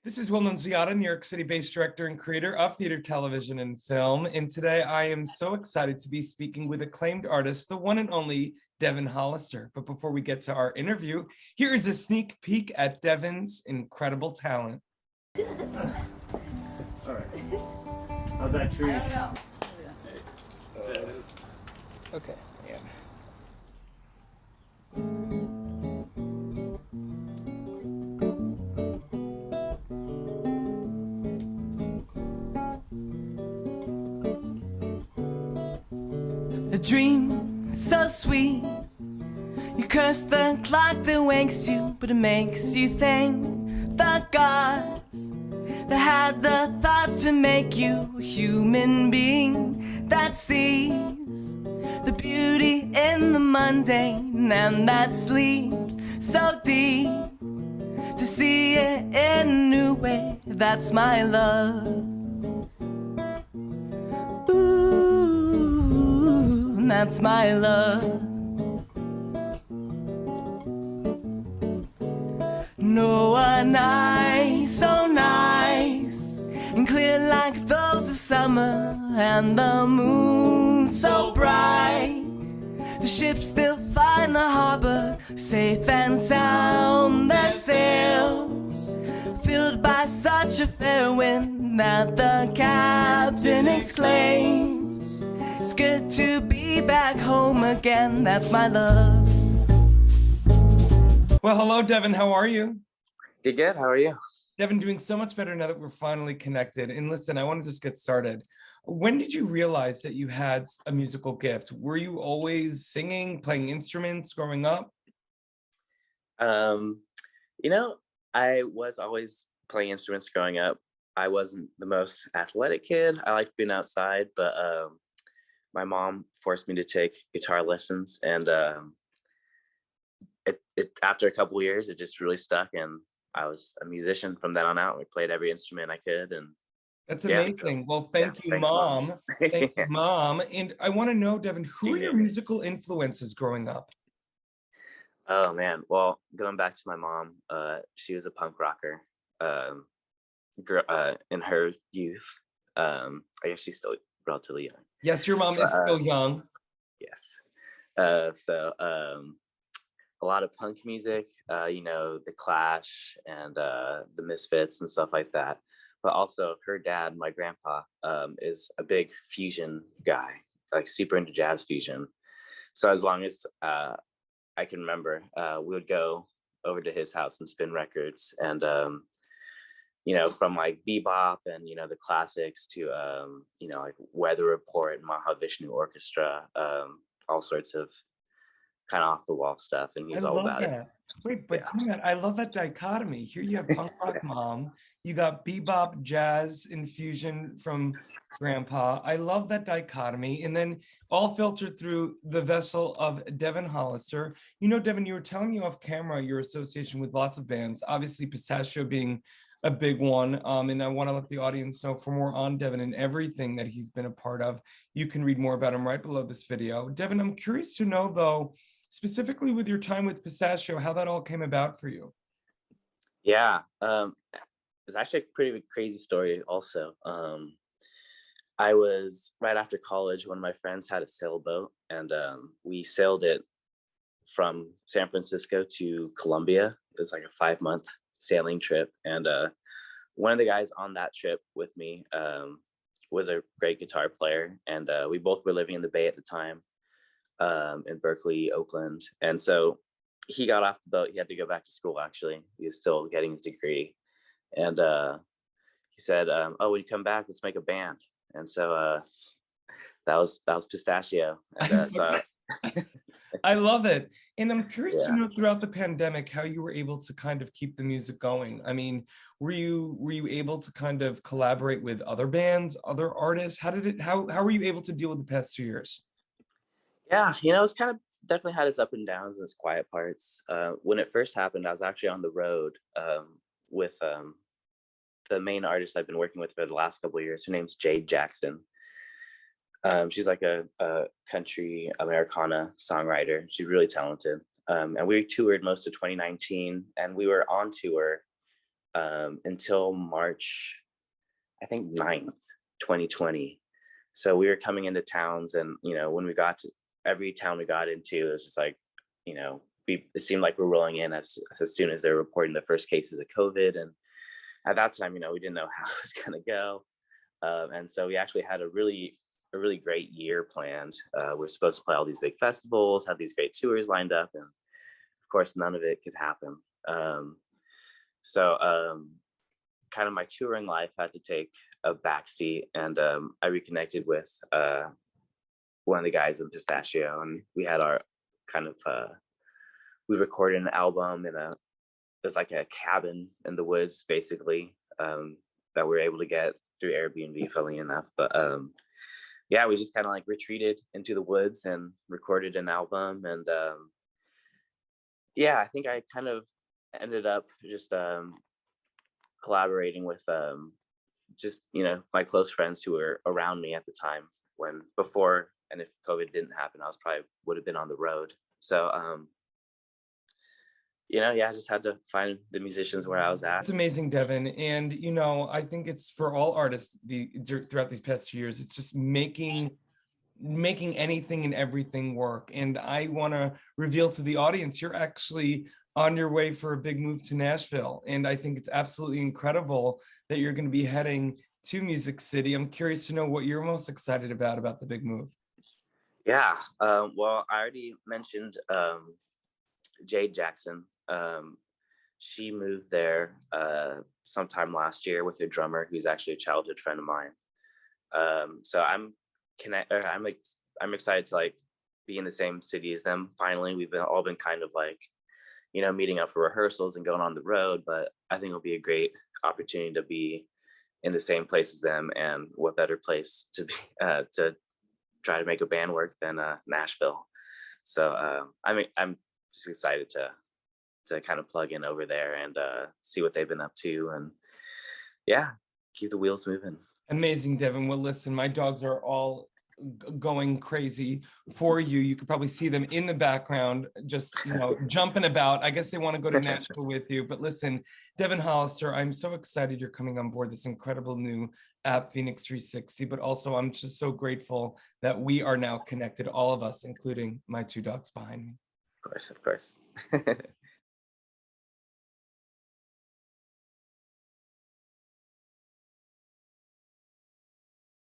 This is well-known Ziada, New York City-based director and creator of theater, television, and film. And today I am so excited to be speaking with acclaimed artist, the one and only Devin Hollister. But before we get to our interview, here is a sneak peek at Devin's incredible talent. All right. How's that tree? I don't know. Okay. Yeah. A dream so sweet. You curse the clock that wakes you, but it makes you thank the gods that had the thought to make you a human being that sees the beauty in the mundane and that sleeps so deep to see it in a new way. That's my love. Ooh, that's my love. No one nice, so nice and clear like those of summer, and the moon so bright. The ships still find the harbor, safe and sound their sails, filled by such a fair wind that the captain exclaims, "It's good to be back home again." That's my love. Well, hello, Devin. How are you? Good, good. How are you? Devin, doing so much better now that we're finally connected. And listen, I want to just get started. When did you realize that you had a musical gift? Were you always singing, playing instruments growing up? You know, I was always playing instruments growing up. I wasn't the most athletic kid. I liked being outside, but my mom forced me to take guitar lessons, and after a couple of years, it just really stuck, and I was a musician from then on out. We played every instrument I could, and That's yeah. amazing. Well, thank you, Thanks, Mom. Mom. Thank you, Mom. And I want to know, Devin, who are your Yeah. musical influences growing up? Oh man, well, going back to my mom, she was a punk rocker in her youth. I guess she's still relatively young. Yes, your mom is still young. Yes. So a lot of punk music, you know, The Clash and the Misfits and stuff like that. But also her dad, my grandpa, is a big fusion guy, like super into jazz fusion. So as long as I can remember, we would go over to his house and spin records, and you know, from like bebop and, you know, the classics to you know, like Weather Report and Mahavishnu Orchestra, all sorts of kind of off the wall stuff, and I he's all love about it. that. Wait, but Yeah. tell me that, I love that dichotomy. Here you have punk rock mom, you got bebop jazz infusion from grandpa. I love that dichotomy. And then all filtered through the vessel of Devin Hollister. You know, Devin, you were telling me off camera your association with lots of bands, obviously Pistachio being a big one. And I want to let the audience know for more on Devin and everything that he's been a part of. You can read more about him right below this video. Devin, I'm curious to know though, specifically with your time with Pistachio, how that all came about for you. Yeah, it's actually a pretty crazy story also. I was right after college, one of my friends had a sailboat, and we sailed it from San Francisco to Colombia. It was like a 5-month sailing trip, and one of the guys on that trip with me was a great guitar player, and we both were living in the Bay at the time, in Berkeley, Oakland. And so he got off the boat. He had to go back to school, actually. He was still getting his degree. And he said, oh, when you come back, let's make a band. And so that was Pistachio. And so I love it. And I'm curious to Yeah. know throughout the pandemic how you were able to kind of keep the music going. I mean, were you able to kind of collaborate with other bands, other artists? How were you able to deal with the past 2 years? Yeah, you know, it's kind of definitely had its up and downs and its quiet parts. When it first happened, I was actually on the road with the main artist I've been working with for the last couple of years. Her name's Jade Jackson. She's like a country Americana songwriter. She's really talented. And we toured most of 2019, and we were on tour until March, I think 9th, 2020. So we were coming into towns, and when we got to every town we got into, it was just like, it seemed like we're rolling in as soon as they were reporting the first cases of COVID. And at that time, we didn't know how it was going to go. And so we actually had a really great year planned. We're supposed to play all these big festivals, have these great tours lined up, and of course, none of it could happen. So kind of my touring life had to take a backseat, and I reconnected with one of the guys in Pistachio, and we had our kind of we recorded an album in it was like a cabin in the woods, basically, that we were able to get through Airbnb, funnily enough. But yeah, we just kind of like retreated into the woods and recorded an album. And yeah, I think I kind of ended up just collaborating with just my close friends who were around me at the time, before, and if COVID didn't happen, I was probably would have been on the road. So yeah, I just had to find the musicians where I was at. It's amazing, Devin. And, I think it's for all artists throughout these past 2 years, it's just making anything and everything work. And I want to reveal to the audience, you're actually on your way for a big move to Nashville. And I think it's absolutely incredible that you're going to be heading to Music City. I'm curious to know what you're most excited about the big move. Yeah, well, I already mentioned Jade Jackson. She moved there sometime last year with her drummer, who's actually a childhood friend of mine. So I'm excited to like be in the same city as them. Finally, we've all been kind of like, meeting up for rehearsals and going on the road, but I think it'll be a great opportunity to be in the same place as them, and what better place to be to try to make a band work than Nashville. So I'm just excited to kind of plug in over there and see what they've been up to, and yeah, keep the wheels moving. Amazing, Devin. Well, listen, my dogs are all going crazy for you. You could probably see them in the background, just jumping about. I guess they want to go to Nashville with you. But listen, Devin Hollister, I'm so excited you're coming on board this incredible new app, FENIX360. But also, I'm just so grateful that we are now connected, all of us, including my 2 dogs behind me. Of course.